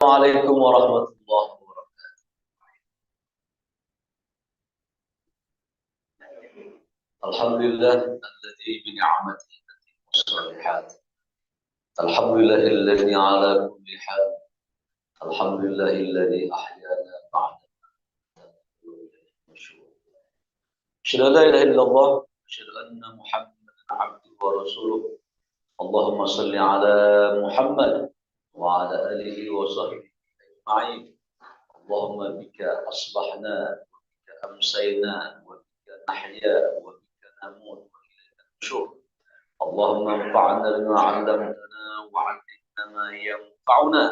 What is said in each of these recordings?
Assalamualaikum warahmatullahi wabarakatuh. Alhamdulillah alladzi bi ni'matihi tatimmu shalihat. Alhamdulillahilladzi ala kulli hal. Alhamdulillahilladzi ahyana ba'da nusyur. Asyhadu an la ilaha illallah wa asyhadu anna Muhammadan abduhu wa rasuluh. Allahumma shalli ala Muhammad wa ala alihi wa sahbihi ajma'in. Allahumma bika asbahna wa bika amsayna wa bika nahya wa bika namut wa ilaika nusyur. Allahumma anfa'na bima 'allamtana wa 'allimna ma yanfa'una.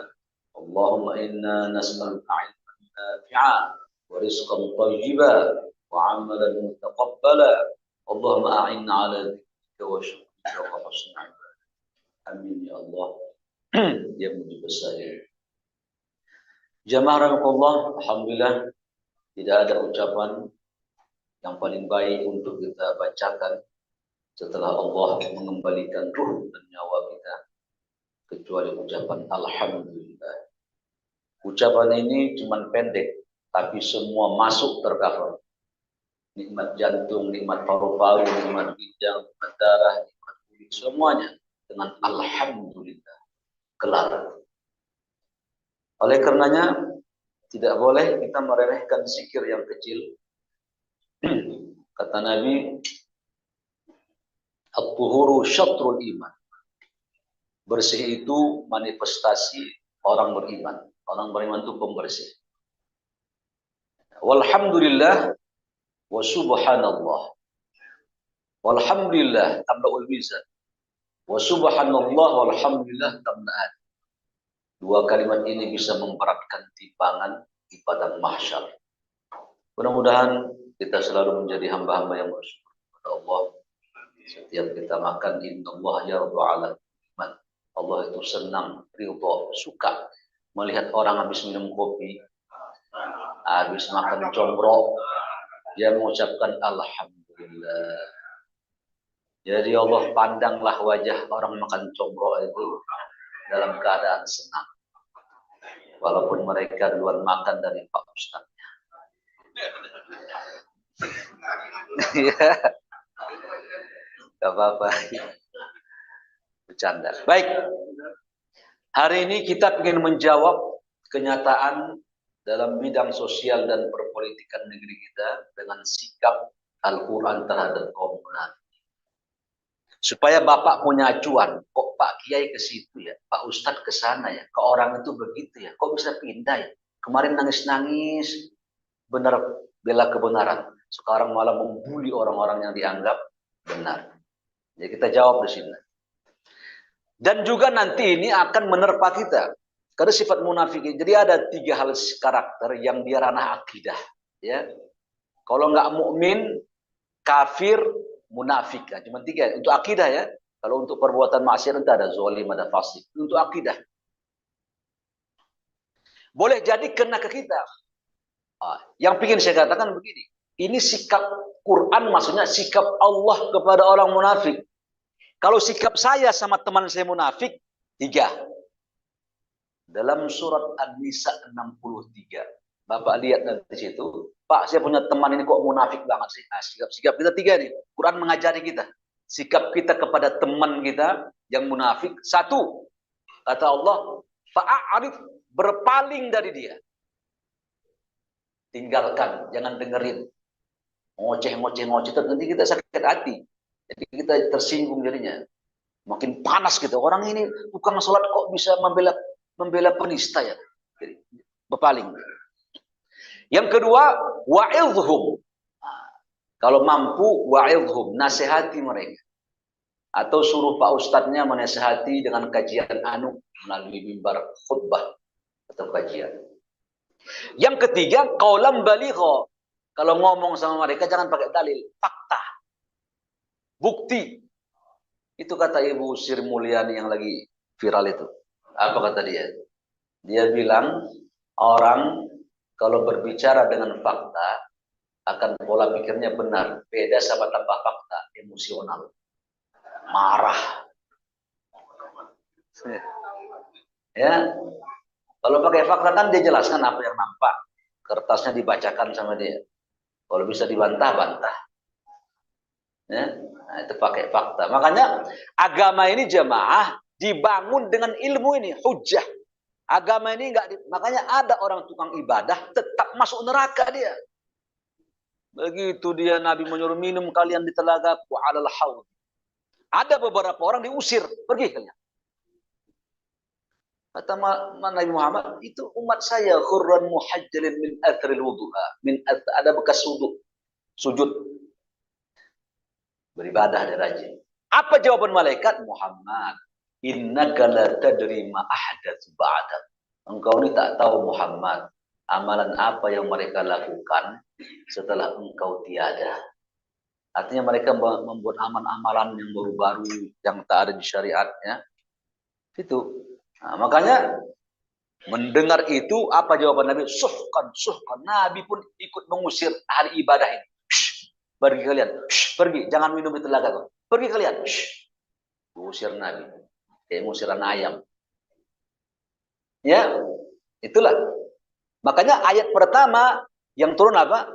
Allahumma inna nas'aluka 'ilman nafi'an wa rizqan thayyiban wa 'amalan mutaqabbala. Allahumma a'inna 'ala dzikrika wa syukrika wa husni 'ibadatik. Amin ya Allah. Ya mujibus sa'il. Jamaah rahmatullah, alhamdulillah tidak ada ucapan yang paling baik untuk kita bacakan setelah Allah mengembalikan ruh dan nyawa kita kecuali ucapan alhamdulillah. Ucapan ini cuma pendek tapi semua masuk tercover. Nikmat jantung, nikmat paru-paru, nikmat ginjal, nikmat darah, nikmat kulit, semuanya dengan alhamdulillah kelar. Oleh karenanya tidak boleh kita meremehkan zikir yang kecil. Kata Nabi, at-tuhuru syatrul iman. Bersih itu manifestasi orang beriman. Orang beriman itu pembersih. Walhamdulillah wa subhanallah. Walhamdulillah tamla'ul mizan. Wa subhanallah walhamdulillah tamla'an. Dua kalimat ini bisa memberatkan timbangan di padang mahsyar. Mudah-mudahan kita selalu menjadi hamba-hamba yang bersyukur kepada Allah. Setiap kita makan, innallaha yardu 'ala iman. Allah itu senang, ridha, suka melihat orang habis minum kopi, habis makan combrok, dia mengucapkan alhamdulillah. Jadi Allah pandanglah wajah orang makan combrok itu dalam keadaan senang. Walaupun mereka duluan makan dari Pak Ustadznya. Ya, gak apa-apa. Bercanda. Baik. Hari ini kita ingin menjawab kenyataan dalam bidang sosial dan perpolitikan negeri kita dengan sikap Al-Quran terhadap kaum munafik. Supaya Bapak punya acuan, kok Pak Kiai ke situ ya, Pak Ustadz ke sana ya, ke orang itu begitu ya, kok bisa pindah ya? Kemarin nangis-nangis, benar bela kebenaran. Sekarang malah membuli orang-orang yang dianggap benar. Jadi kita jawab di sini. Dan juga nanti ini akan menerpa kita. Karena sifat munafik. Jadi ada 3 hal karakter yang dia ranah akidah. Ya, kalau nggak mukmin, kafir, munafik. Cuma 3 untuk akidah ya. Kalau untuk perbuatan maksiat itu ada zalim, ada fasik. Untuk akidah. Boleh jadi kena ke kita. Yang ingin saya katakan begini. Ini sikap Quran, maksudnya sikap Allah kepada orang munafik. Kalau sikap saya sama teman saya munafik, 3. Dalam surat An-Nisa 63. Bapak lihat di situ. Pak, saya punya teman ini kok munafik banget sih. Sikap kita 3 nih. Quran mengajari kita. Sikap kita kepada teman kita yang munafik. 1. Kata Allah, fa'arif, berpaling dari dia. Tinggalkan, jangan dengerin. Ngoceh, nanti kita sakit hati. Jadi kita tersinggung jadinya. Makin panas gitu. Orang ini tukang sholat kok bisa membela penista ya. Jadi, berpaling. Yang kedua, wa'idhum. Kalau mampu, wa'idhum, nasihati mereka. Atau suruh Pak Ustadznya menasihati dengan kajian melalui mimbar khutbah atau kajian. Yang ketiga, qaulan baligha. Kalau ngomong sama mereka jangan pakai dalil, fakta. Bukti. Itu kata Ibu Sri Mulyani yang lagi viral itu. Apa kata dia? Dia bilang orang kalau berbicara dengan fakta akan pola pikirnya benar. Beda sama tanpa fakta, emosional. Marah. Ya. Kalau pakai fakta kan dia jelaskan apa yang nampak. Kertasnya dibacakan sama dia. Kalau bisa dibantah, bantah. Ya? Nah, itu pakai fakta. Makanya agama ini jemaah dibangun dengan ilmu ini, hujah. Agama ini makanya ada orang tukang ibadah tetap masuk neraka dia. Begitu dia Nabi menyuruh minum kalian di telaga ku alal haud. Ada beberapa orang diusir, pergi kalian. Kata Nabi Muhammad, itu umat saya khurran muhajjalin min athril wudu'a, ada bekas sujud beribadah dan rajin. Apa jawaban malaikat? Muhammad, innaka la tadri ma ahdatsu ba'dak. Engkau ini tak tahu Muhammad, amalan apa yang mereka lakukan setelah engkau tiada. Artinya mereka membuat amalan-amalan yang baru-baru yang tak ada di syariatnya. Itu. Nah, makanya mendengar itu apa jawaban Nabi? Suhkan. Nabi pun ikut mengusir ahli ibadah ini. Pergi kalian. Pergi. Jangan minum di telaga. Pergi kalian. Usir Nabi. Kayak musiran ayam. Ya. Itulah. Makanya ayat pertama yang turun apa?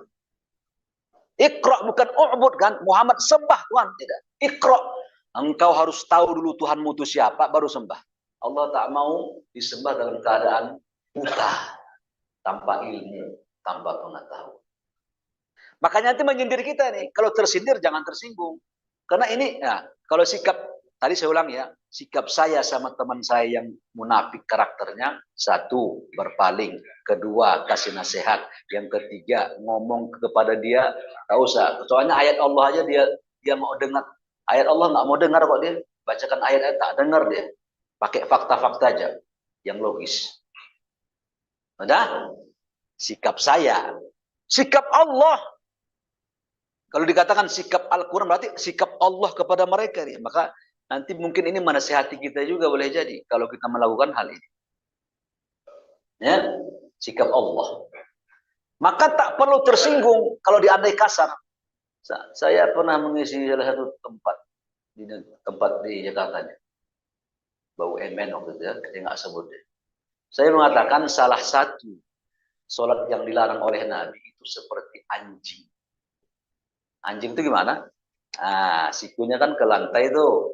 Iqra, bukan u'bud kan? Muhammad sembah Tuhan. Tidak. Iqra. Engkau harus tahu dulu Tuhanmu itu siapa, baru sembah. Allah tak mau disembah dalam keadaan buta. Tanpa ilmu, tanpa pengetahuan. Makanya nanti menyindir kita nih. Kalau tersindir jangan tersinggung. Karena ini, ya, kalau sikap, tadi saya ulang ya, sikap saya sama teman saya yang munafik karakternya, satu, berpaling. Kedua, kasih nasihat. Yang ketiga, ngomong kepada dia, tak usah. Soalnya ayat Allah aja dia mau dengar. Ayat Allah nggak mau dengar kok dia. Bacakan ayat-ayat tak dengar dia. Pakai fakta-fakta aja yang logis. Udah? Sikap saya. Sikap Allah. Kalau dikatakan sikap Al-Quran berarti sikap Allah kepada mereka nih. Maka nanti mungkin ini menasihati kita juga boleh jadi kalau kita melakukan hal ini. Ya, sikap Allah. Maka tak perlu tersinggung kalau diandai kasar. Saya pernah mengisi salah satu tempat di Jakarta. Bau emen waktu itu ya, saya nggak sebut ya. Saya mengatakan salah satu sholat yang dilarang oleh Nabi itu seperti anjing. Anjing itu gimana? Nah, sikunya kan ke lantai itu.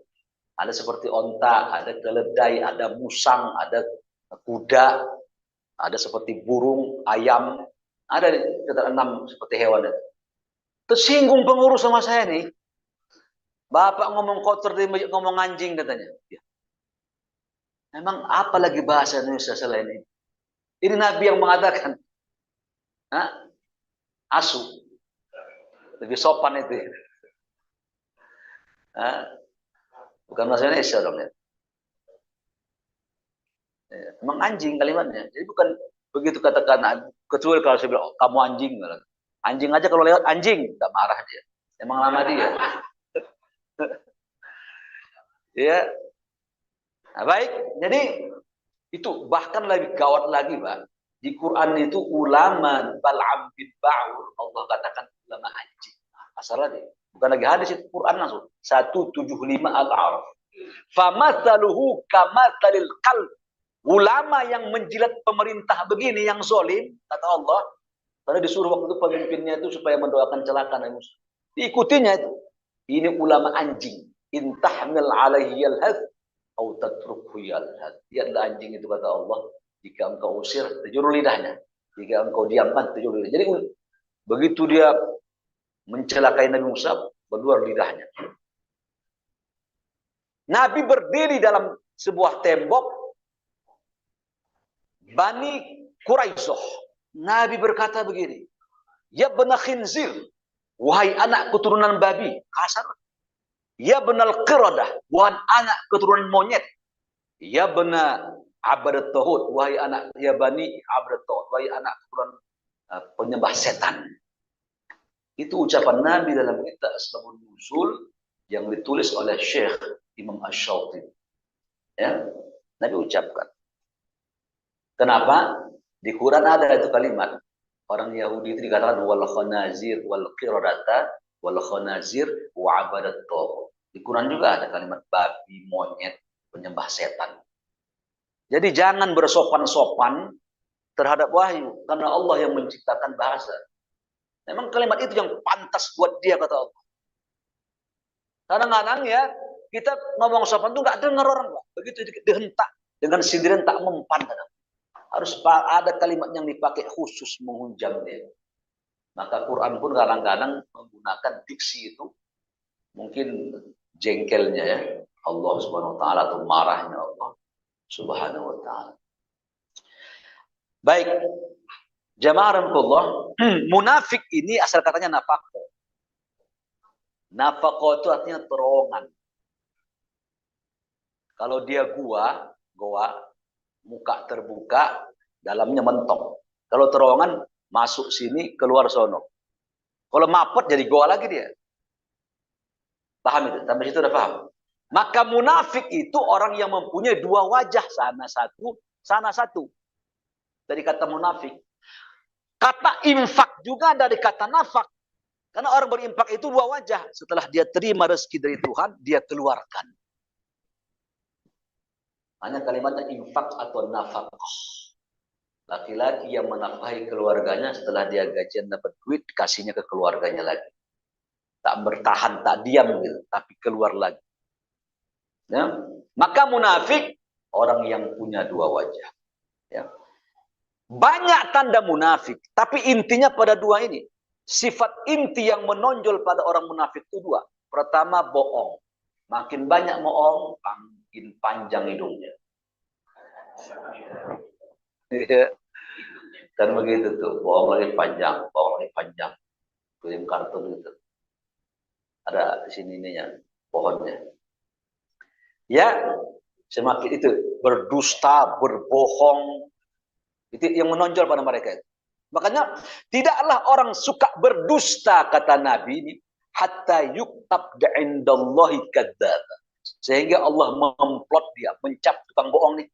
Ada seperti onta, ada keledai, ada musang, ada kuda, ada seperti burung, ayam, ada sekitar 6 seperti hewan itu. Tersinggung pengurus sama saya nih. Bapak ngomong kotor, dia ngomong anjing katanya. Ya. Memang apa lagi bahasa Indonesia selain ini? Ini Nabi yang mengatakan, asu. Lebih sopan itu. Bukan bahasa Indonesia dong ya. Memang anjing kalimatnya. Jadi bukan begitu katakan, kecuali kalau saya bilang, kamu anjing. Anjing aja kalau lewat anjing, nggak marah dia. Emang lama dia. Ya. Nah, baik. Jadi itu bahkan lebih gawat lagi, Pak. Di Quran itu ulama Bal'am bin Ba'ur, Allah katakan ulama anjing. Asalnya bukan lagi hadis, itu Quran langsung. 175 Al-A'raf. Famathaluhu kamathalil qalb. Ulama yang menjilat pemerintah begini yang zalim, kata Allah, karena disuruh waktu itu pemimpinnya itu supaya mendoakan celaka Nabi Musa. Diikutinya itu. Ini ulama anjing. Intahmil alaihi yalhath au tatrukhu yalhath. Lihatlah anjing itu kata Allah, jika engkau usir, terjulur lidahnya. Jika engkau diamkan, terjulur lidahnya. Jadi begitu dia mencelakai Nabi Musa, keluar lidahnya. Nabi berdiri dalam sebuah tembok Bani Quraisyah. Nabi berkata begini, ya bena khinzir, wahai anak keturunan babi, kasar. Ya benal qiradah, wahai anak keturunan monyet. Ya bena abadat tauhid, wahai anak ya bani abadat tauhid, wahai anak keturunan penyembah setan. Itu ucapan Nabi dalam kitab Asbabun Nuzul yang ditulis oleh Syekh Imam Asy-Syafi'i. Ya, Nabi ucapkan. Kenapa? Di Quran ada itu kalimat. Orang Yahudi itu dikatakan wal khanazir wal qiradata wal khanazir wa abadat tauhid. Di Quran juga ada kalimat babi, monyet, penyembah setan. Jadi jangan bersopan-sopan terhadap wahyu, karena Allah yang menciptakan bahasa. Memang kalimat itu yang pantas buat dia, kata Allah. Kadang-kadang ya, kita ngomong sopan tuh nggak dengar orang, Pak. Begitu dihentak dengan sindiran tak mempan. Kadang. Harus ada kalimat yang dipakai khusus menghujam dia. Maka Quran pun kadang-kadang menggunakan diksi itu mungkin jengkelnya ya Allah Subhanahu wa taala atau marahnya Allah Subhanahu wa taala. Baik, jamaah rahimakumullah, munafik ini asal katanya nafaqah. Nafaqah itu artinya terowongan. Kalau dia goa, muka terbuka, dalamnya mentok. Kalau terowongan masuk sini, keluar sono. Kalau mapet jadi goa lagi dia. Paham itu? Sampai situ udah paham. Maka munafik itu orang yang mempunyai dua wajah, sana satu. Dari kata munafik. Kata infak juga dari kata nafak. Karena orang berinfak itu dua wajah. Setelah dia terima rezeki dari Tuhan, dia keluarkan. Hanya kalimatnya infak atau nafkah. Laki-laki yang menafkahi keluarganya setelah dia gajian dapat duit, kasihnya ke keluarganya lagi. Tak bertahan, tak diam gitu, tapi keluar lagi. Ya. Maka munafik orang yang punya dua wajah. Ya. Banyak tanda munafik, tapi intinya pada dua ini. Sifat inti yang menonjol pada orang munafik itu dua. Pertama, bohong. Makin banyak bohong, makin panjang hidungnya. Kan begitu tuh, bohong lagi panjang. Kirim kartu gitu. Ada di sini ininya, pohonnya. Ya, semakin itu berdusta, berbohong, itu yang menonjol pada mereka. Makanya tidaklah orang suka berdusta, kata Nabi ini, hatta yuktab indallahi kadzdzab. Sehingga Allah memplot dia, mencap tukang bohong nih.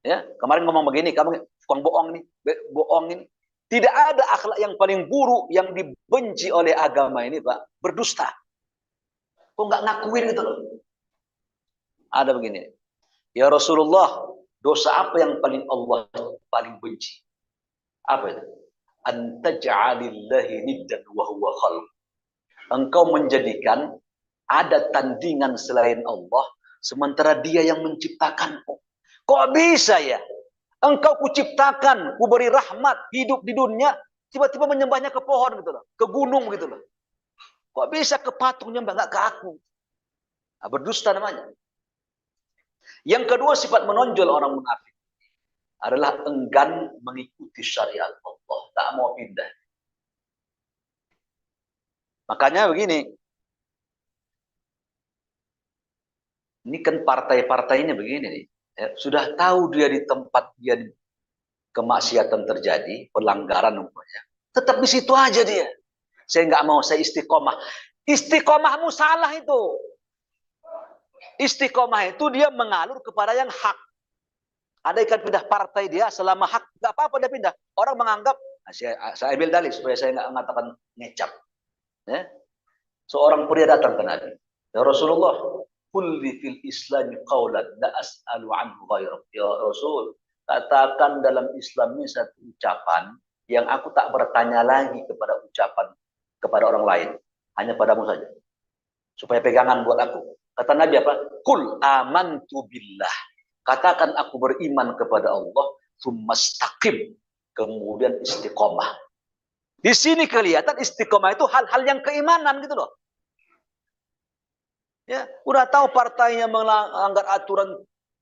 Ya, kemarin ngomong begini, kamu tukang bohong nih, bohong ini. Tidak ada akhlak yang paling buruk yang dibenci oleh agama ini, Pak, berdusta. Kok nggak ngakuin gitu loh. Ada begini. Ya Rasulullah, dosa apa yang paling Allah paling benci? Apa itu? Antaj'alillahi niddan wa huwa khalq. Engkau menjadikan ada tandingan selain Allah, sementara dia yang menciptakanmu. Kok bisa ya? Engkau kuciptakan, kuberi rahmat, hidup di dunia, tiba-tiba menyembahnya ke pohon gitu loh, ke gunung gitu loh. Kok bisa ke patung nyembah, nggak ke aku? Nah, berdusta namanya. Yang kedua sifat menonjol orang munafik adalah enggan mengikuti syariat Allah, tak mau pindah. Makanya begini, ini kan partai-partainya begini nih. Ya, sudah tahu dia di tempat dia kemaksiatan terjadi, pelanggaran umpamanya, tetap di situ aja dia. Saya nggak mau, saya istiqomah. Istiqomahmu salah itu. Istiqomah itu dia mengalur kepada yang hak. Ada ikan pindah partai dia selama hak, nggak apa-apa dia pindah. Orang menganggap, saya ambil dalih supaya saya nggak mengatakan ngecap. Ya. Seorang pria datang ke Nabi. Ya Rasulullah, kulli fil Islam qawlan la as'alu anhu ghairak. Ya Rasul, katakan dalam Islam ini satu ucapan yang aku tak bertanya lagi kepada ucapan kepada orang lain, hanya padamu saja. Supaya pegangan buat aku. Kata Nabi apa? Kul amantu billah. Katakan aku beriman kepada Allah, tsumastaqim. Kemudian istiqomah. Di sini kelihatan istiqomah itu hal-hal yang keimanan gitu loh. Ya, udah tahu partainya melanggar aturan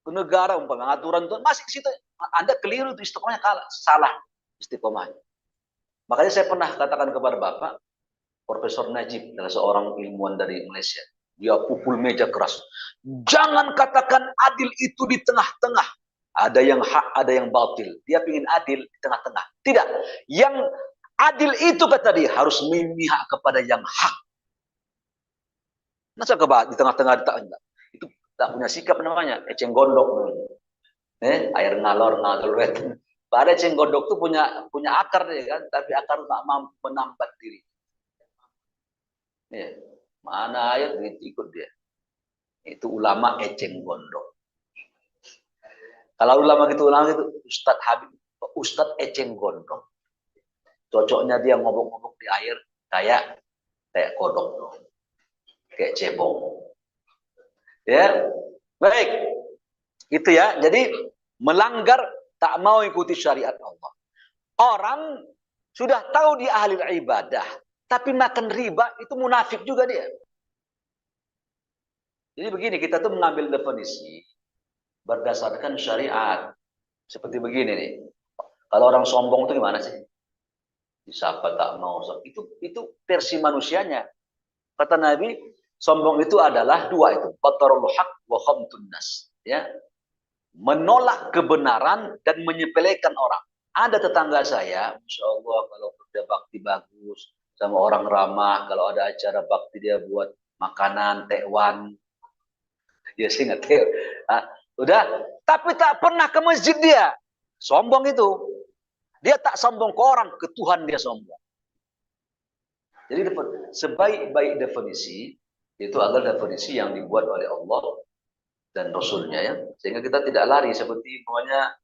negara, umpamanya aturan itu masih di situ. Anda keliru itu istiqomahnya salah istiqomahnya. Makanya saya pernah katakan kepada Bapak, Profesor Najib adalah seorang ilmuwan dari Malaysia. Dia pukul meja keras. Jangan katakan adil itu di tengah-tengah. Ada yang hak, ada yang batil. Dia ingin adil di tengah-tengah. Tidak. Yang adil itu kata dia harus memihak kepada yang hak. Masa di tengah-tengah itu tak punya sikap namanya. Eceng gondok. Air ngalor. Pada eceng gondok itu punya akar dia kan, tapi akar tak mampu menambat diri. Ya. Mana ayat ikut dia. Itu ulama eceng gondok. Kalau ulama gitu Ustadz Habib, Ustadz Eceng Gondong. Cocoknya dia ngobok-ngobok di air kayak kodok, kayak cebong. Ya, baik. Itu ya. Jadi melanggar, tak mau ikuti syariat Allah. Orang sudah tahu dia ahli ibadah, tapi makan riba itu munafik juga dia. Jadi begini, kita tuh mengambil definisi berdasarkan syariat. Seperti begini nih. Kalau orang sombong itu gimana sih? Disapa tak mau. Itu versi manusianya. Kata Nabi, sombong itu adalah dua itu. Batarul haq wa khamtun nas. Ya. Menolak kebenaran dan menyepelekan orang. Ada tetangga saya, Masya Allah, kalau kerja bakti bagus, sama orang ramah, kalau ada acara bakti dia buat makanan, tekwan. Dia sih nggak tahu. Udah, tapi tak pernah ke masjid dia. Sombong itu. Dia tak sombong ke orang, ke Tuhan dia sombong. Jadi sebaik-baik definisi itu adalah definisi yang dibuat oleh Allah dan Rasulnya ya, sehingga kita tidak lari seperti namanya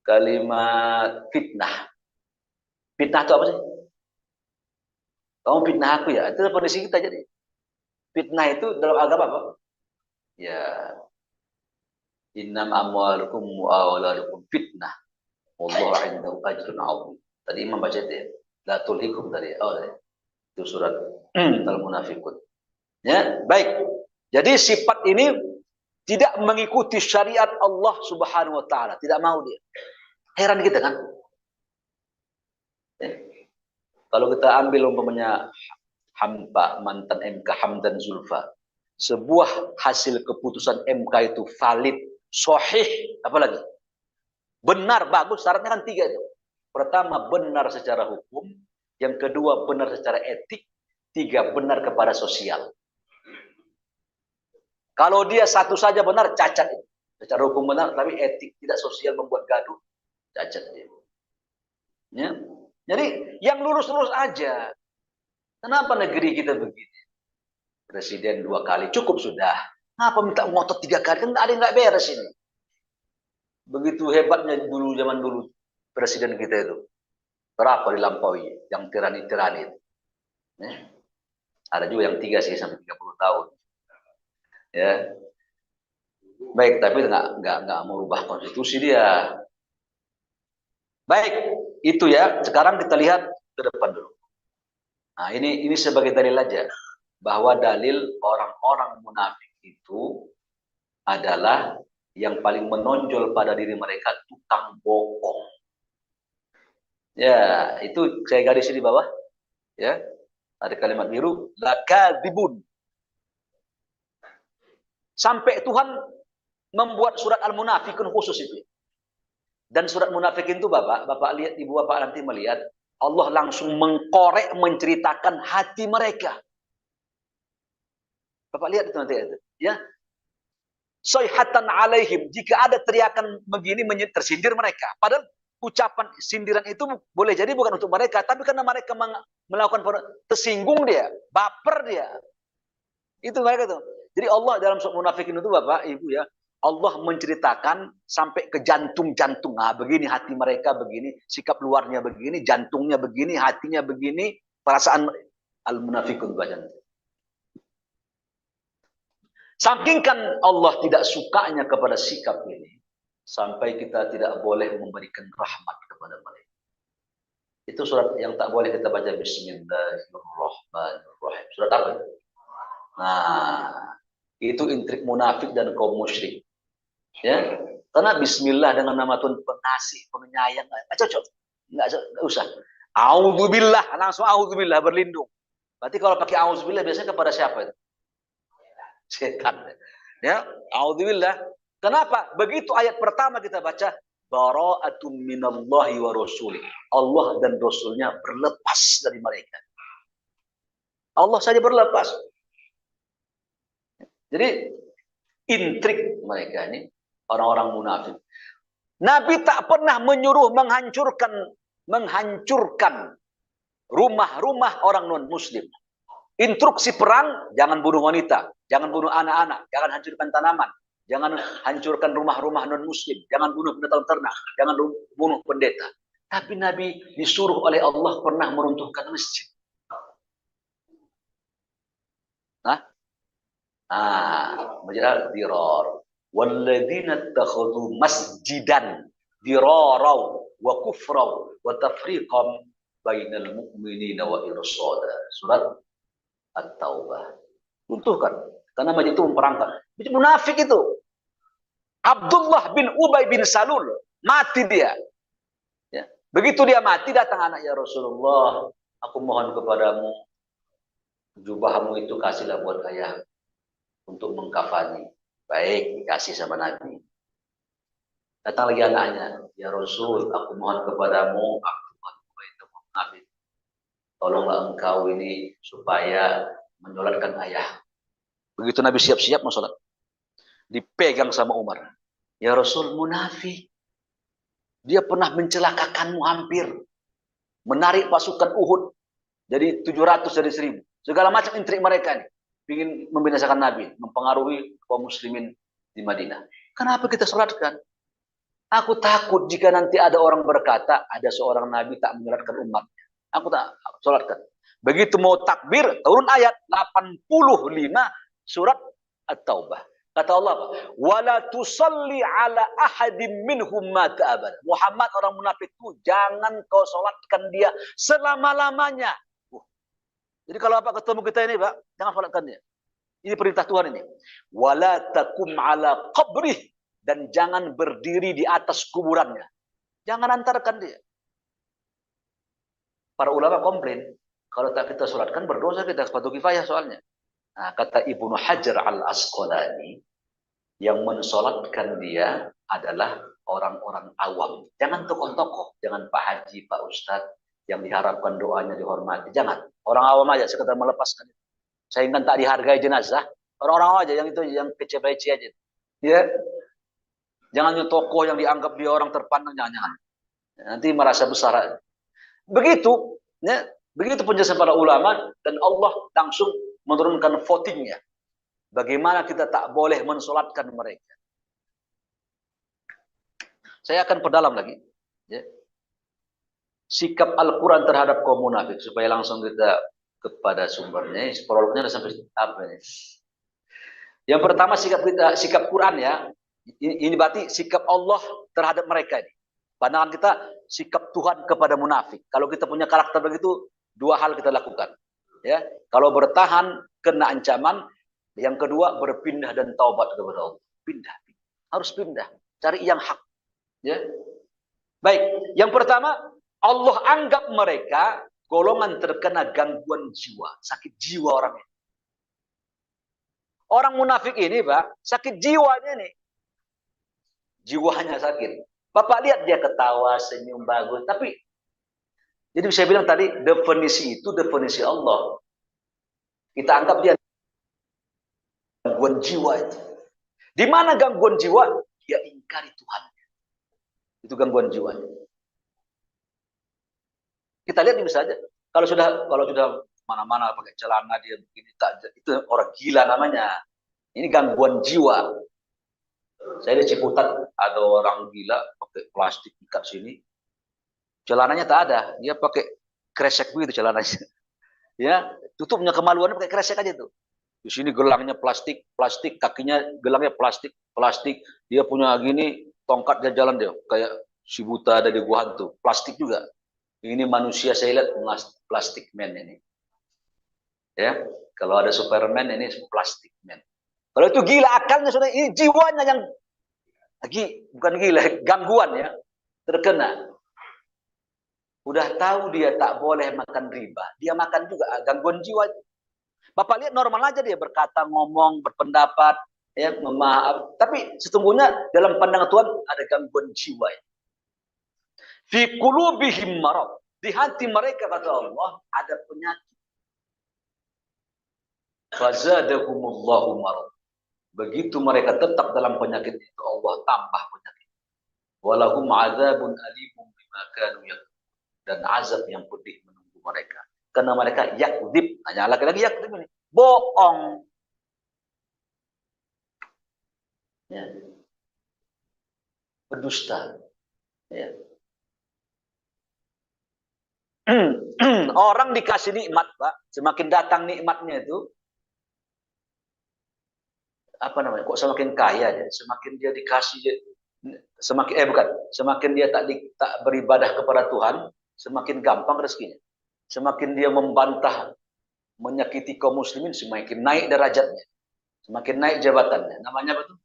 kalimat fitnah. Fitnah itu apa sih? Kamu fitnah aku ya, itu definisi kita jadi. Fitnah itu dalam agama apa? Ya, innam amwalukum wa auladukum fitnah. Wallahu indahu ajrun 'azim. Tadi Imam baca itu ya. La tulhikum tadi. Oh, tadi. Itu surat Al-Munafiqun. Ya, baik. Jadi sifat ini tidak mengikuti syariat Allah Subhanahu wa taala, tidak mau dia. Heran kita kan? Ya. Kalau kita ambil umpamanya Hampa mantan MK Hamdan Zulfa, sebuah hasil keputusan MK itu valid, sahih, apalagi benar, bagus, syaratnya kan 3 itu. Pertama, benar secara hukum, yang kedua benar secara etik, 3 benar kepada sosial. Kalau dia satu saja benar, cacat itu. Secara hukum benar, tapi etik tidak, sosial membuat gaduh, cacat dia. Ya. Jadi yang lurus-lurus aja. Kenapa negeri kita begini? Presiden 2 kali cukup sudah. Kenapa minta ngotot 3 kali? Kan ada yang nggak beres ini. Begitu hebatnya dulu, zaman dulu presiden kita itu. Berapa dilampaui yang tirani-tirani itu. Ya. Ada juga yang 3 sih sampai 30 tahun. Ya. Baik, tapi nggak merubah konstitusi dia. Baik, itu ya. Sekarang kita lihat ke depan dulu. Nah, ini sebagai dalil aja bahwa dalil orang-orang munafik itu adalah yang paling menonjol pada diri mereka tukang bohong. Ya, itu saya garis di bawah. Ya, ada kalimat biru, lakadzibun. Sampai Tuhan membuat surat Al-Munafikun khusus itu. Dan surat Munafikin itu Bapak lihat, Ibu Bapak nanti melihat, Allah langsung mengkorek, menceritakan hati mereka. Bapak lihat itu nanti ya. Sayhatan alaihim, jika ada teriakan begini tersindir mereka. Padahal ucapan sindiran itu boleh jadi bukan untuk mereka, tapi karena mereka melakukan tersinggung dia, baper dia. Itu mereka tuh. Jadi Allah dalam surat Munafikin itu Bapak, Ibu ya, Allah menceritakan sampai ke jantung-jantung. Nah, begini hati mereka begini, sikap luarnya begini, jantungnya begini, hatinya begini, perasaan Al-Munafikun baca. Sakingkan Allah tidak sukanya kepada sikap ini, sampai kita tidak boleh memberikan rahmat kepada mereka. Itu surat yang tak boleh kita baca Bismillahirrahmanirrahim. Surat apa? Nah, itu intrik munafik dan kaum musyrik. Ya, karena Bismillah dengan nama Tuhan pengasih, penyayang, nggak cocok, nggak usah. Auzubillah, langsung auzubillah, berlindung. Berarti kalau pakai auzubillah biasanya kepada siapa itu? Setan. Ya, auzubillah. Kenapa? Begitu ayat pertama kita baca, bara'atun minallahi wa rasulih. Allah dan Rasulnya berlepas dari mereka. Allah saja berlepas. Jadi intrik mereka ini orang-orang munafik. Nabi tak pernah menyuruh menghancurkan rumah-rumah orang non-muslim. Instruksi perang, jangan bunuh wanita, jangan bunuh anak-anak, jangan hancurkan tanaman, jangan hancurkan rumah-rumah non-muslim, jangan bunuh binatang ternak, jangan bunuh pendeta. Tapi Nabi disuruh oleh Allah pernah meruntuhkan masjid. Masjid al-dirar. Walladzina takhudhu masjidan dirarau wa kufrau wa tafriqam bainal mu'minina wa irsada. Surat At-Taubah. Runtuhkan. Karena masjid itu memperangkap. Itu munafik itu. Abdullah bin Ubay bin Salul. Mati dia. Ya. Begitu dia mati, datang anak, ya Rasulullah, aku mohon kepadamu, jubahmu itu kasihlah buat ayah untuk mengkafani. Baik, dikasih sama Nabi. Datang lagi anaknya, ya Rasul, aku mohon kepadamu, Abdullah bin Ubay itu munafik. Tolonglah engkau ini supaya menyolatkan ayah. Begitu Nabi siap-siap mau sholat, dipegang sama Umar. Ya Rasul, munafik. Dia pernah mencelakakanmu hampir. Menarik pasukan Uhud. Jadi 700 dari 1000. Segala macam intrik mereka nih. Ingin membinasakan Nabi. Mempengaruhi kaum muslimin di Madinah. Kenapa kita sholatkan? Aku takut jika nanti ada orang berkata, ada seorang Nabi tak menyolatkan umatnya. Aku tak sholatkan. Begitu mau takbir, turun ayat 85 surat At-Taubah. Kata Allah apa? Wala tusalli ala ahadim minhum mata abad. Muhammad, orang munafik itu jangan kau salatkan dia selama-lamanya. Jadi kalau apa ketemu kita ini, Pak, jangan salatkan dia. Ini perintah Tuhan ini. Wala takum ala qabrih, dan jangan berdiri di atas kuburannya. Jangan antarkan dia. Para ulama komplain, kalau tak kita salatkan berdosa kita, sepatu kifayah soalnya. Nah, kata Ibnu Hajar al-Asqalani, yang mensolatkan dia adalah orang-orang awam. Jangan tokoh-tokoh, jangan Pak Haji, Pak Ustadz, yang diharapkan doanya dihormati. Jangan. Orang awam aja, sekedar melepaskan. Sehingga tak dihargai jenazah. Orang-orang awam aja, yang itu yang kece-kece aja. Ya. Jangan yang tokoh yang dianggap dia orang terpandang, jangan. Nanti merasa besar. Begitu, ya, begitu penjelasan para ulama, dan Allah langsung menurunkan votingnya. Bagaimana kita tak boleh mensolatkan mereka. Saya akan perdalam lagi. Ya. Sikap Al-Quran terhadap kaum munafik. Supaya langsung kita kepada sumbernya. Prolognya sampai apa ini? Yang pertama sikap Quran ya. Ini berarti sikap Allah terhadap mereka ini. Pandangan kita sikap Tuhan kepada munafik. Kalau kita punya karakter begitu, dua hal kita lakukan. Ya, kalau bertahan kena ancaman. Yang kedua, berpindah dan taubat kepada Allah. Pindah. Harus pindah. Cari yang hak. Ya. Baik. Yang pertama, Allah anggap mereka golongan terkena gangguan jiwa. Sakit jiwa orangnya. Orang munafik ini, Pak, sakit jiwanya nih. Jiwanya sakit. Bapak lihat dia ketawa, senyum, bagus. Tapi, jadi saya bilang tadi, definisi itu definisi Allah. Kita anggap dia gangguan jiwa itu. Di mana gangguan jiwa? Dia ingkari Tuhan. Itu gangguan jiwa. Kita lihat ini saja. Kalau sudah mana-mana pakai celana dia begini, itu orang gila namanya. Ini gangguan jiwa. Saya di Ciputat ada orang gila pakai plastik ikat sini. Celananya tak ada, dia pakai kresek begitu celananya. Ya, tutupnya kemaluannya pakai kresek aja tuh. Di sini gelangnya plastik, kakinya gelangnya plastik. Dia punya gini, tongkat dia jalan dia, kayak si buta ada di gua hantu, plastik juga. Ini manusia saya lihat plastik man ini. Ya, kalau ada Superman ini plastik man. Kalau itu gila akalnya sudah, ini jiwanya yang bukan gila, gangguan ya, terkena. Udah tahu dia tak boleh makan riba, dia makan juga, gangguan jiwa. Bapak lihat normal aja dia berkata, ngomong, berpendapat, ya, memaaf. Tapi sesungguhnya dalam pandangan Tuhan ada gangguan jiwa. Fi qulubihim marad. Di hati mereka kata Allah ada penyakit. Fazadahumullahu marad. Begitu mereka tetap dalam penyakit itu, Allah tambah penyakit. Walahum adzabun alimun bima kanu yakdzibun. Dan azab yang pedih menunggu mereka. Karena mereka yakdzib, hanya lagi-lagi yakdzib ini, bohong. Ya. berdusta. Ya. Orang dikasih nikmat, Pak, semakin datang nikmatnya itu, apa namanya? Kok semakin kaya dia, semakin dia dikasih, semakin bukan, semakin dia tak beribadah kepada Tuhan, semakin gampang rezekinya. Semakin dia membantah, menyakiti kaum muslimin, semakin naik derajatnya, semakin naik jabatannya. Namanya apa tuh?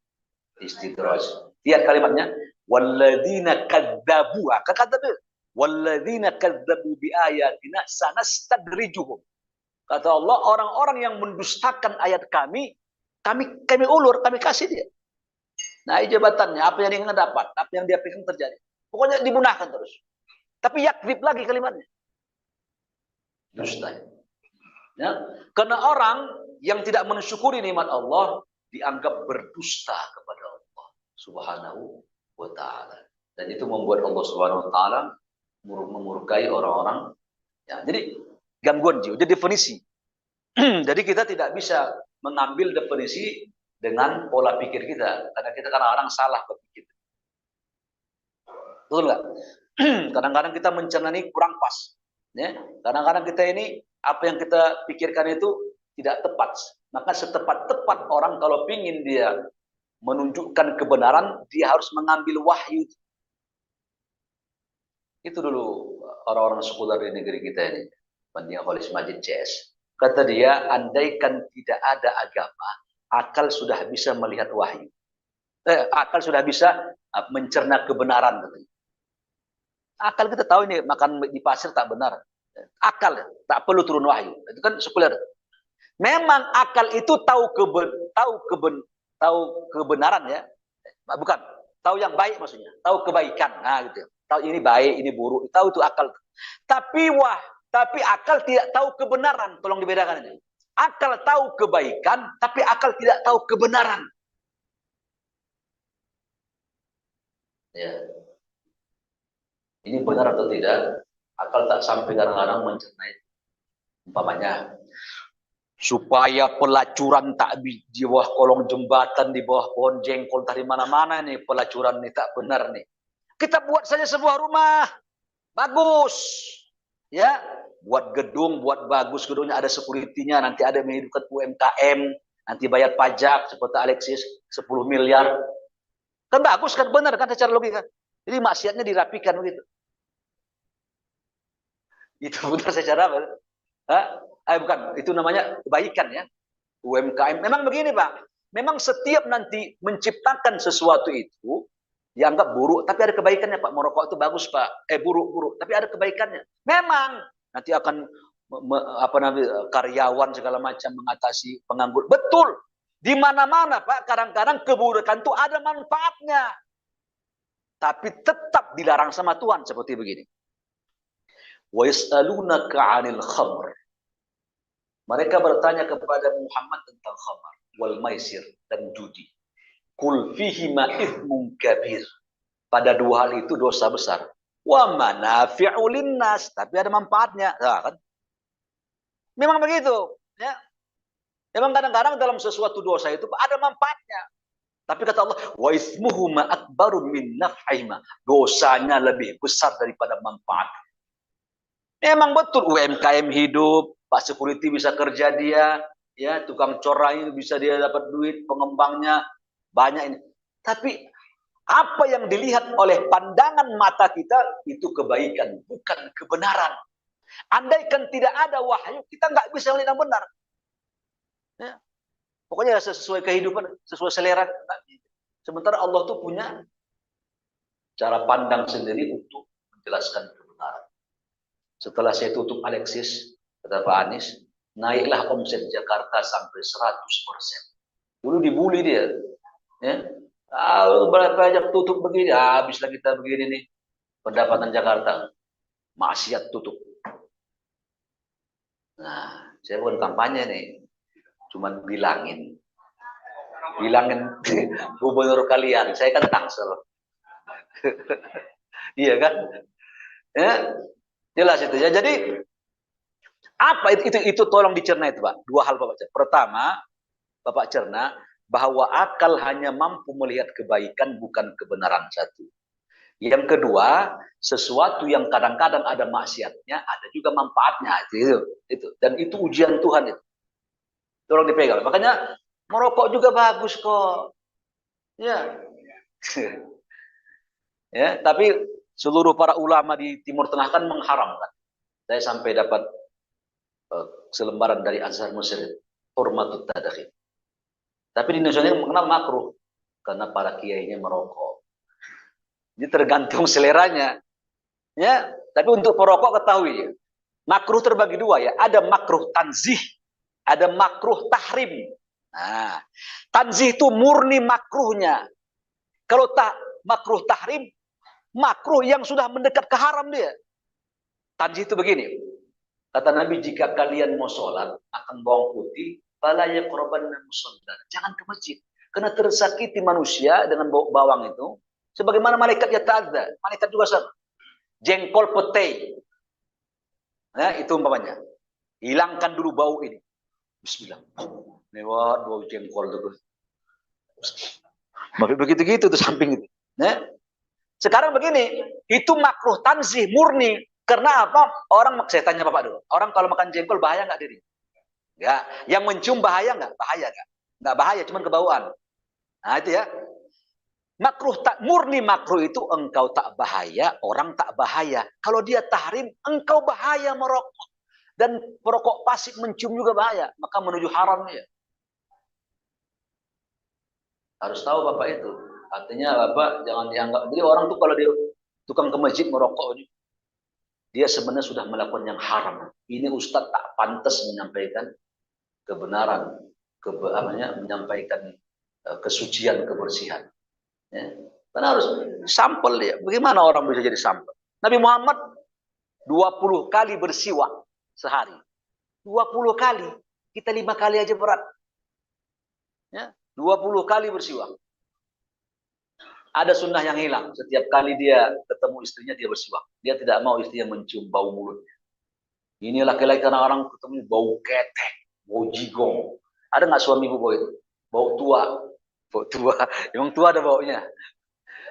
Istidraj. Lihat kalimatnya, walladzina kadzabu, kata dia, walladzina kadzabu biayatina sanastadrijuhum. Kata Allah, orang-orang yang mendustakan ayat kami ulur, kami kasih dia. Naik jabatannya, apa yang dia ingin dapat, apa yang dia pikir terjadi. Pokoknya dimunahkan terus. Tapi yakzib lagi kalimatnya. Dusta. Ya. Karena orang yang tidak mensyukuri nikmat Allah dianggap berdusta kepada Allah Subhanahu wa taala. Dan itu membuat Allah Subhanahu wa taala memurkai orang-orang. Ya, jadi gangguan jiwa, jadi definisi. Jadi kita tidak bisa mengambil definisi dengan pola pikir kita, karena kita kadang-kadang salah berpikir. Betul nggak? Kadang-kadang kita mencernani kurang pas. Ya? Kadang-kadang kita ini, apa yang kita pikirkan itu tidak tepat. Maka setepat-tepat orang kalau ingin dia menunjukkan kebenaran, dia harus mengambil wahyu. Itu dulu orang-orang sekuler di negeri kita ini. Bandia Khalis Majid CS. Kata dia, andaikan tidak ada agama, akal sudah bisa melihat wahyu. Akal sudah bisa mencerna kebenaran. Akal kita tahu ini makan di pasir tak benar. Akal tak perlu turun wahyu. Itu kan sekuler. Memang akal itu tahu kebenaran ya. Bukan, tahu yang baik maksudnya. Tahu kebaikan. Nah gitu. Tahu ini baik, ini buruk. Tahu itu akal. Tapi akal tidak tahu kebenaran. Tolong dibedakan ini. Akal tahu kebaikan, tapi akal tidak tahu kebenaran. Ya. Ini benar atau tidak? Akal tak sampai kadang-kadang mencerna itu. Umpamanya, supaya pelacuran tak di bawah kolong jembatan, di bawah pohon jengkol, dari mana-mana nih pelacuran nih tak benar nih. Kita buat saja sebuah rumah, bagus. Ya, buat gedung, buat bagus gedungnya, ada security-nya, nanti ada menghidupkan UMKM, nanti bayar pajak seperti Alexis 10 miliar. Kan bagus kan, benar kan secara logika. Jadi maksiatnya dirapikan begitu. Itu benar secara bukan, itu namanya kebaikan ya. UMKM. Memang begini Pak, memang setiap nanti menciptakan sesuatu itu dianggap buruk, tapi ada kebaikannya Pak. Merokok itu bagus Pak, buruk, tapi ada kebaikannya. Memang nanti akan karyawan segala macam mengatasi penganggur. Betul. Di mana-mana Pak, kadang-kadang keburukan itu ada manfaatnya. Tapi tetap dilarang sama Tuhan seperti begini. Wa yas'alunaka 'anil khamr. Mereka bertanya kepada Muhammad tentang khamar, wal maisir, dan judi. Qul fihima ithmun kabir. Pada dua hal itu dosa besar. Wa manafi'u linnas, tapi ada manfaatnya. Nah, kan? Memang begitu. Ya. Memang kadang-kadang dalam sesuatu dosa itu ada manfaatnya. Tapi kata Allah, wa ithmuhuma akbaru min naf'ihima. Dosanya lebih besar daripada manfaat. Memang betul UMKM hidup, Pak Security bisa kerja dia, ya tukang corai bisa dia dapat duit, pengembangnya banyak ini. Tapi apa yang dilihat oleh pandangan mata kita itu kebaikan, bukan kebenaran. Andaikan tidak ada wahyu, kita nggak bisa melihat yang benar. Ya. Pokoknya sesuai kehidupan, sesuai selera. Sementara Allah tuh punya cara pandang sendiri untuk menjelaskan kebenaran. Setelah saya tutup Alexis, kata Pak Anies, naiklah omset Jakarta sampai 100%. Dulu dibully dia. Ya. Berapa aja tutup begini, habislah kita begini nih. Pendapatan Jakarta. Maksiat tutup. Nah, saya bukan kampanye nih. Cuman bilangin gubernur kalian, saya kan Tangsel. Iya kan? Ya, jelas itu ya. Jadi apa itu tolong dicerna itu Pak. Dua hal Bapak cerna. Pertama, Bapak cerna, bahwa akal hanya mampu melihat kebaikan bukan kebenaran satu. Yang kedua, sesuatu yang kadang-kadang ada maksiatnya, ada juga manfaatnya. Itu. Dan itu ujian Tuhan itu. Tolong dipegang. Makanya merokok juga bagus kok. Ya. Ya, tapi seluruh para ulama di Timur Tengah kan mengharamkan. Saya sampai dapat selembaran dari Azhar Mesir, Hurmatut Tadakhir. Tapi di Indonesia ini mengenal makruh karena para kiainya merokok. Ini tergantung seleranya. Ya, tapi untuk perokok ketahui ya, makruh terbagi dua ya. Ada makruh tanzih, ada makruh tahrim. Nah, tanzih itu murni makruhnya. Kalau makruh tahrim, makruh yang sudah mendekat ke haram dia. Tanzih itu begini. Kata Nabi, jika kalian mau sholat, akan bawang putih, fala yaqrabanna musalla. Jangan ke masjid. Karena tersakiti manusia dengan bawang itu. Sebagaimana malaikat yata'adza. Malaikat juga sama. Jengkol petai. Nah, itu umpamanya. Hilangkan dulu bau ini. Bismillah. Lewat bau jengkol itu. Begitu-gitu tuh samping itu. Nah, sekarang begini. Itu makruh tanzih murni. Karena apa? Orang, saya tanya Bapak dulu. Orang kalau makan jengkol bahaya nggak diri? Nggak. Yang mencium bahaya nggak? Bahaya nggak? Nggak bahaya, cuma kebauan. Nah itu ya. Makruh tak murni makruh itu engkau tak bahaya, orang tak bahaya. Kalau dia tahrim, engkau bahaya merokok. Dan perokok pasif mencium juga bahaya. Maka menuju haram ya. Harus tahu Bapak itu. Artinya Bapak jangan dianggap. Jadi orang tuh kalau dia tukang ke masjid merokok ini, dia sebenarnya sudah melakukan yang haram. Ini Ustadz tak pantas menyampaikan kebenaran, menyampaikan kesucian, kebersihan. Ya. Karena harus sampel ya. Bagaimana orang bisa jadi sampel? Nabi Muhammad 20 kali bersiwak sehari. 20 kali. Kita 5 kali aja berat. Ya. 20 kali bersiwak. Ada sunnah yang hilang. Setiap kali dia ketemu istrinya, dia bersiwak. Dia tidak mau istrinya mencium bau mulutnya. Ini laki-laki karena orang ketemu bau ketek, bau jigong. Ada nggak suami ibu bau itu? Bau tua. Bau tua. Emang tua ada baunya.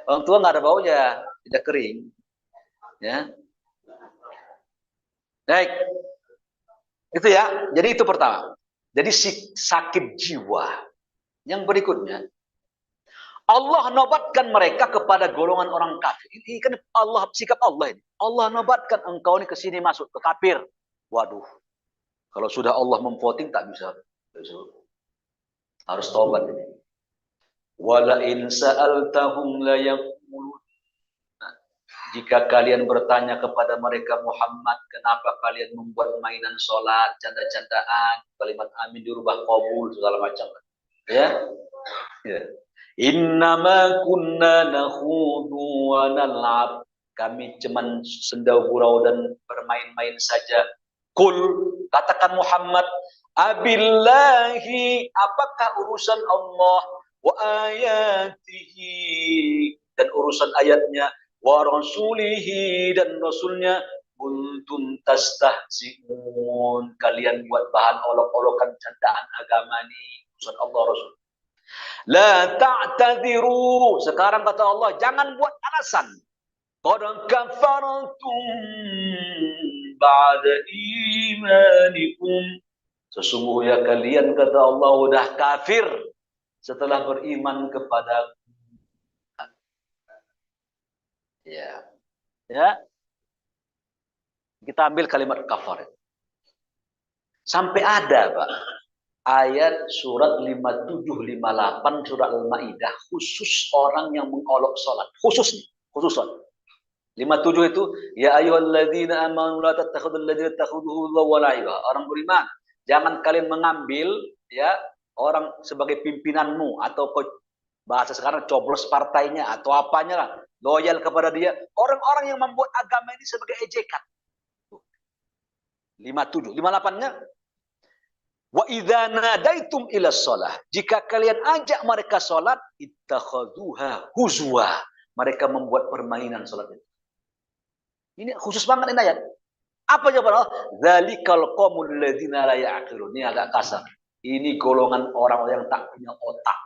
Orang tua nggak ada baunya. Tidak kering. Ya. Baik. Itu ya. Jadi itu pertama. Jadi sakit jiwa. Yang berikutnya, Allah nobatkan mereka kepada golongan orang kafir. Ini kan Allah, sikap Allah ini. Allah nobatkan engkau ini ke sini masuk ke kafir. Waduh. Kalau sudah Allah memvoting tak bisa. Harus taubat ini. Wala in sa'altahum la yaqulun. Jika kalian bertanya kepada mereka Muhammad, kenapa kalian membuat mainan sholat, canda-candaan, kalimat amin dirubah qabul segala macam. Ya. Ya. Innama kunna nakhudu wa nal'ab. Kami cuman sendau gurau dan bermain-main saja. Kul, katakan Muhammad, abillahi, apakah urusan Allah, wa ayatihi, dan urusan ayatnya, wa rasulihi, dan rasulnya, kuntum tastahzi'un, kalian buat bahan olok-olokan candaan agama ini, urusan Allah Rasul. La ta'tadiru. Sekarang kata Allah, jangan buat alasan. Qad kafartum ba'da imanikum. Sesungguhnya kalian kata Allah udah kafir setelah beriman kepada ya. Ya. Kita ambil kalimat kafir. Sampai ada, Pak. Ayat surat 5758 surat Al-Maidah khusus orang yang mengolok salat, khusus salat. 57 itu ya ayyuhalladzina amanu la tattakhidul ladzina takhuduhu wa la'iba. Orang beriman, jangan kalian mengambil ya orang sebagai pimpinanmu atau bahasa sekarang coblos partainya atau apanya lah, loyal kepada dia. Orang-orang yang membuat agama ini sebagai ejekan. 57, 58-nya wa idza nadaitum ila shalah, jika kalian ajak mereka salat, ittakhaduha huzwa, mereka membuat permainan salat itu. Ini khusus banget ini ayat. Apa jawaban Allah? Dzalikal qaumul ladzina la ya'qilun. Ini agak kasar. Ini golongan orang yang tak punya otak,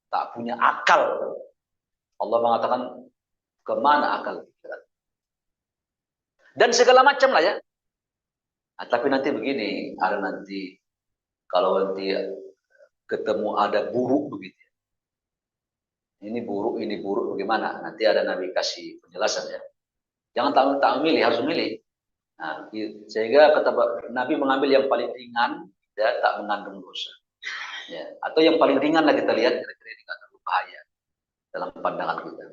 tak punya akal. Allah mengatakan, kemana akal pikiran? Dan segala macam lah ya. Nah, tapi nanti begini, ada nanti kalau nanti ketemu ada buruk begitu. Ini buruk bagaimana? Nanti ada Nabi kasih penjelasan ya. Jangan tak memilih, harus memilih. Nah, sehingga kata Nabi mengambil yang paling ringan, ya, tak mengandung dosa. Ya. Atau yang paling ringan lah kita lihat, kira-kira ini nggak terlalu bahaya dalam pandangan kita.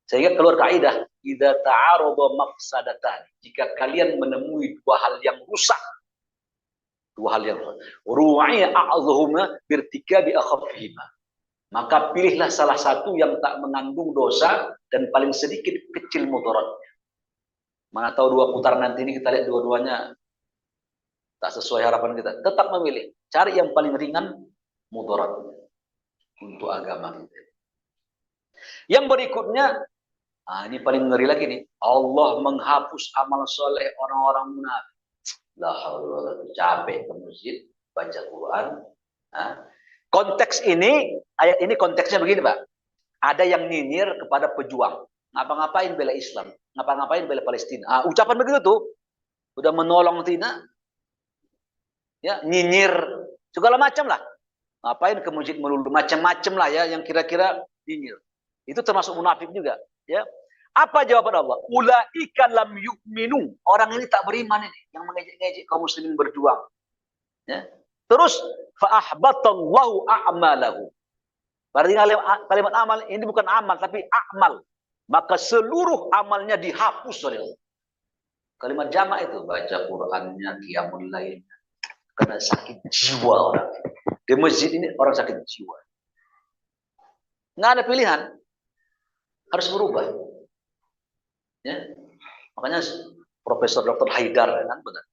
Sehingga keluar kaidah, idza ta'arada mafsadatan. Jika kalian menemui dua hal yang rusak, ruwa'i a'dhuhuma birtikabi akhafihima. Maka pilihlah salah satu yang tak mengandung dosa dan paling sedikit kecil mudaratnya. Mana tahu dua putaran nanti ini kita lihat dua-duanya tak sesuai harapan kita. Tetap memilih, cari yang paling ringan mudaratnya untuk agama kita. Yang berikutnya, ini paling ngeri lagi nih. Allah menghapus amal soleh orang-orang munafik. La haula, capek ke masjid baca Quran. Konteks ini, ayat ini konteksnya begini, Pak. Ada yang nyinyir kepada pejuang. Ngapa-ngapain bela Islam, ngapa-ngapain bela Palestina. Ucapan begitu tuh. Udah menolong Tina. Ya, nyinyir segala macam lah. Ngapain ke masjid melulu, macam-macam lah ya yang kira-kira nyinyir. Itu termasuk munafik juga, ya. Apa jawaban Allah? Ulaika lam yu'minu. Orang ini tak beriman ini, yang mengejek-ngejek kaum muslimin berjuang. Ya. Terus fa ahbatallahu a'malahu. Berarti kalimat amal ini bukan amal tapi amal. Maka seluruh amalnya dihapus oleh Allah. Kalimat jamak itu baca Qur'annya, qiyamul lailnya. Karena sakit jiwa orang. Di masjid ini orang sakit jiwa. Nggak ada pilihan. Harus berubah. Ya. Makanya Profesor Dr. Haidar kan benar.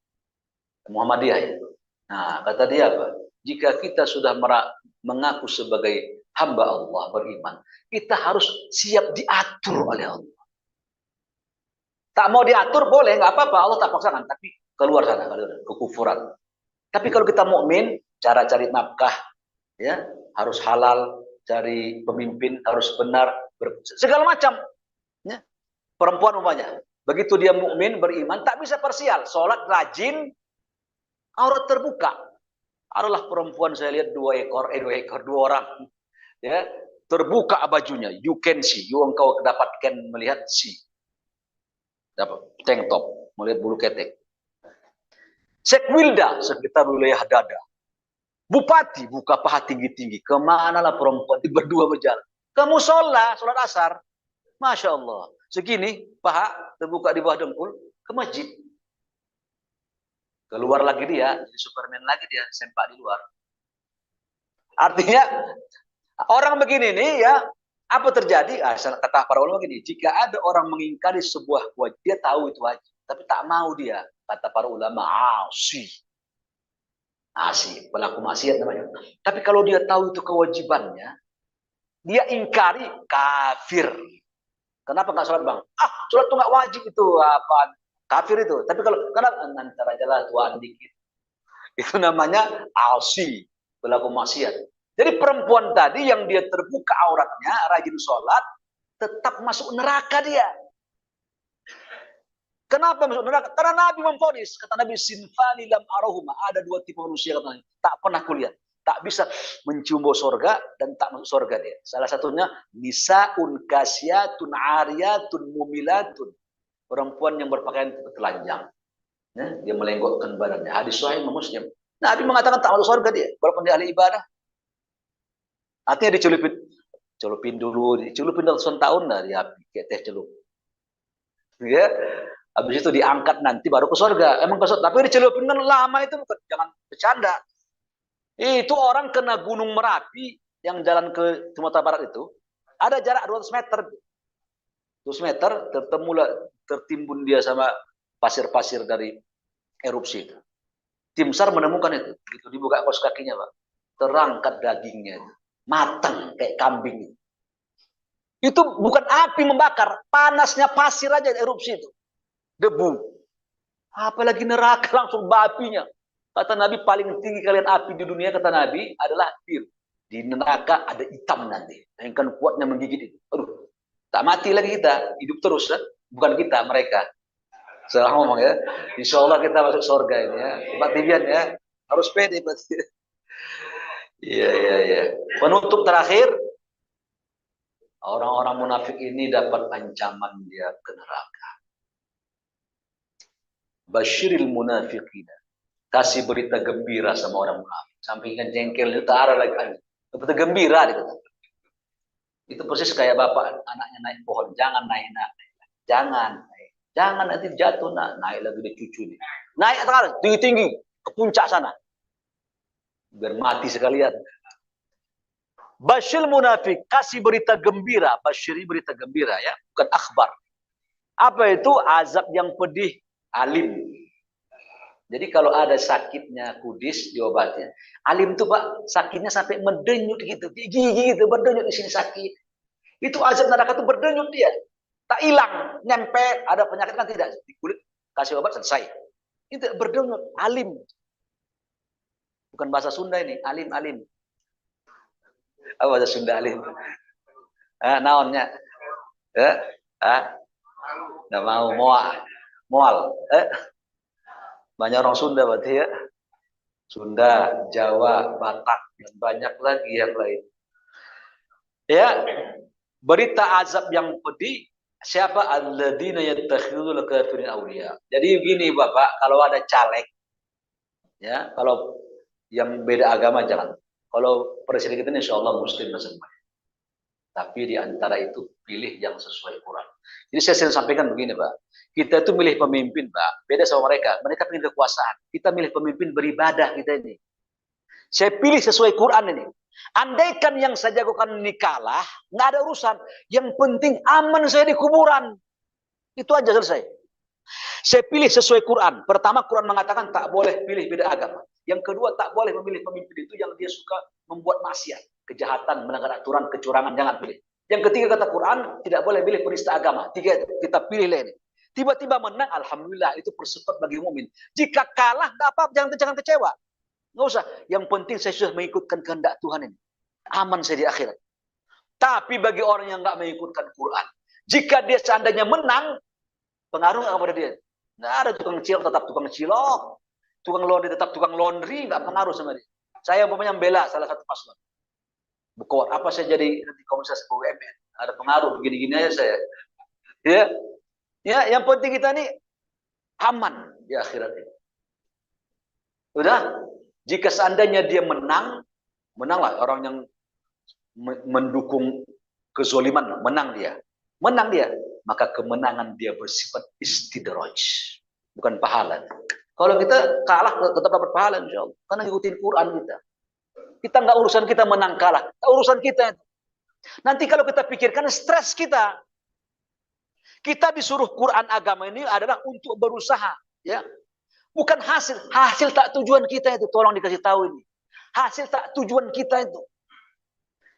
Muhammadiyah itu. Nah, kata dia apa? Jika kita sudah mengaku sebagai hamba Allah beriman, kita harus siap diatur oleh Allah. Tak mau diatur boleh, nggak apa-apa, Allah tak paksakan, tapi keluar sana, kekufuran. Tapi kalau kita mukmin, cara cari nafkah, ya harus halal, cari pemimpin harus benar, segala macam. Ya. Perempuan umpamanya, begitu dia mukmin beriman, tak bisa parsial, sholat rajin, aurat terbuka. Adalah perempuan saya lihat dua orang, ya terbuka bajunya, you can see, engkau dapatkan melihat dapat tank top, melihat bulu ketek. Sekwilda sekitar wilayah dada. Bupati buka paha tinggi-tinggi. Kemana lah perempuan di berdua berjalan? Kamu sholat asar. Masya Allah. Segini paha terbuka di bawah dengkul ke masjid. Keluar lagi dia, jadi Superman lagi dia, sempak di luar. Artinya orang begini nih ya, apa terjadi? Kata para ulama begini, jika ada orang mengingkari sebuah wajib, dia tahu itu wajib, tapi tak mau dia. Kata para ulama, asi, pelaku maksiat namanya. Tapi kalau dia tahu itu kewajibannya, dia ingkari, kafir. Kenapa nggak sholat bang? Sholat itu nggak wajib itu apa? Kafir itu. Tapi kalau karena antara jalan tuaan dikit, itu namanya asi, pelaku maksiat. Jadi perempuan tadi yang dia terbuka auratnya, rajin sholat, tetap masuk neraka dia. Kenapa masuk neraka? Karena Nabi memvonis. Kata Nabi, sinfani lam arahuma. Ada dua tipe manusia katanya. Tak pernah kulihat. Tak bisa mencium bau sorga dan tak masuk sorga dia. Salah satunya, nisaun kasyatun ariyatun mumilatun. Perempuan yang berpakaian telanjang. Ya, dia melenggokkan badannya. Hadis sahih Muslim. Nabi mengatakan tak masuk sorga dia. Walaupun dia ahli ibadah. Artinya dicelupin dulu. Dicelupin ratusan tahun lah dia kayak teh celup. Ya. Habis itu diangkat nanti baru ke surga. Emang ke surga. Tapi dicelupin kan lama itu bukan. Jangan bercanda. Itu orang kena Gunung Merapi yang jalan ke Sumatera Barat itu. Ada jarak 200 meter. 200 meter tertimbun dia sama pasir-pasir dari erupsi itu. Tim SAR menemukan itu. Begitu dibuka kaos kakinya, Pak. Terangkat dagingnya itu. Matang kayak kambing. Itu bukan api membakar. Panasnya pasir aja erupsi itu. Debu. Apalagi neraka langsung bapinya. Kata Nabi, paling tinggi kalian api di dunia, kata Nabi, adalah biru. Di neraka ada hitam nanti. Yang kan kuatnya menggigit itu. Aduh, tak mati lagi kita, hidup terus kan? Bukan kita, mereka. Salah ngomong ya. Insya Allah kita masuk surga ini ya. Pak Tibian ya, harus pede pasti. Iya, iya, iya. Penutup terakhir, orang-orang munafik ini dapat ancaman dia ke neraka. Basyiril munafiqina. Kasih berita gembira sama orang munafik. Sampingkan jengkel itu tak ada lagi. Berita gembira dikatakan. Itu persis kayak bapak anaknya naik pohon. Jangan naik. Jangan naik. Jangan nanti jatuh. Naik lagi di cucu ini. Naik sekarang tinggi-tinggi ke puncak sana. Biar mati sekalian. Basyir munafik, kasih berita gembira. Basyiri berita gembira ya, bukan akhbar. Apa itu? Azab yang pedih, alim. Jadi kalau ada sakitnya kudis diobatnya. Alim itu Pak, sakitnya sampai mendenyut gitu, gigi gitu, berdenyut di sini sakit. Itu azab neraka itu berdenyut dia. Tak hilang, nempel, ada penyakit kan tidak di kulit, kasih obat selesai. Itu berdenyut, alim. Bukan bahasa Sunda ini, alim. Apa bahasa Sunda alim? Naonnya? Nggak mau, mual. Banyak orang Sunda berarti ya. Sunda, Jawa, Batak, dan banyak lagi yang lain. Ya, berita azab yang pedih, siapa? Alladzina yattakhidul kafirin awliya. Jadi begini Bapak, kalau ada caleg, ya, kalau yang beda agama jangan. Kalau presiden kita ini insya Allah muslim semuanya. Tapi di antara itu pilih yang sesuai Quran. Jadi saya sering sampaikan begini Pak. Kita itu milih pemimpin Pak. Beda sama mereka. Mereka pilih kekuasaan. Kita milih pemimpin beribadah kita ini. Saya pilih sesuai Quran ini. Andaikan yang saya jagokan ini kalah, nggak ada urusan. Yang penting aman saya di kuburan. Itu aja selesai. Saya pilih sesuai Quran. Pertama Quran mengatakan tak boleh pilih beda agama. Yang kedua tak boleh memilih pemimpin itu yang dia suka membuat maksiat, kejahatan, melanggar aturan, kecurangan, jangan pilih. Yang ketiga kata Quran tidak boleh pilih penista agama. Tiga itu kita pilih ini. Tiba-tiba menang, alhamdulillah itu persukat bagi mukmin. Jika kalah nggak apa, jangan kecewa. Nggak usah. Yang penting saya sudah mengikutkan kehendak Tuhan ini. Aman saya di akhirat. Tapi bagi orang yang nggak mengikutkan Quran, jika dia seandainya menang, pengaruh nggak kepada dia? Nggak ada, tukang cilok tetap tukang cilok, tukang laundry tetap tukang laundry, nggak pengaruh sama dia. Saya umpamanya membela salah satu paslon. Bukan apa saya jadi nanti komisaris BUMN, ada pengaruh begini-gini aja saya. Ya, yang penting kita ini aman di akhirat ini. Udah, jika seandainya dia menanglah orang yang mendukung kezoliman, menang dia, maka kemenangan dia bersifat istidraj, bukan pahala. Kalau kita kalah tetap dapat pahala insya Allah, karena ngikutin Quran kita. Kita nggak urusan kita menang kalah, urusan kita itu. Nanti kalau kita pikirkan stres kita. Kita disuruh Quran agama ini adalah untuk berusaha, ya. Bukan hasil tak tujuan kita itu, tolong dikasih tahu ini. Hasil tak tujuan kita itu.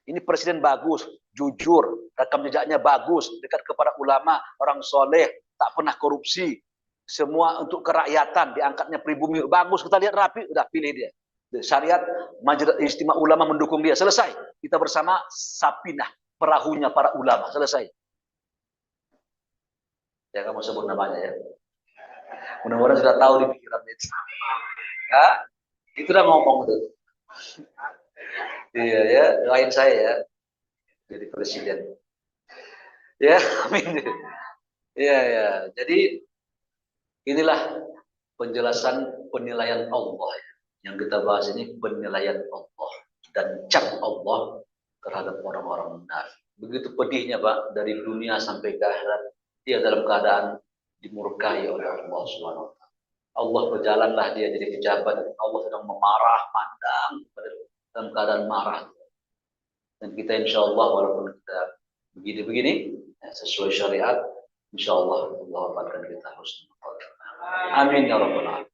Ini presiden bagus, jujur, rekam jejaknya bagus, dekat kepada ulama, orang soleh, tak pernah korupsi, semua untuk kerakyatan, diangkatnya pribumi, bagus, kita lihat rapi, udah pilih dia. Syariat, Majelis Istimewa Ulama mendukung dia, selesai. Kita bersama Sapinah, perahunya para ulama, selesai. Ya kamu sebut namanya ya. Mudah-mudahan sudah tahu di pikiran itu. Ya, itu udah ngomong tuh. Iya ya, doain saya ya jadi presiden. Ya, amin. Iya ya. Jadi inilah penjelasan penilaian Allah. Yang kita bahas ini penilaian Allah dan cap Allah terhadap orang-orang munafik. Begitu pedihnya Pak, dari dunia sampai ke akhirat dia dalam keadaan dimurkai oleh Allah Subhanahu wa taala. Allah berjalanlah dia jadi pejabat, Allah sedang memarah, mandang dalam keadaan marah. Dan kita insya Allah walaupun kita begini-begini sesuai syariat, insya Allah Allah akan kita husnul khotimah. Amin ya rabbal alamin.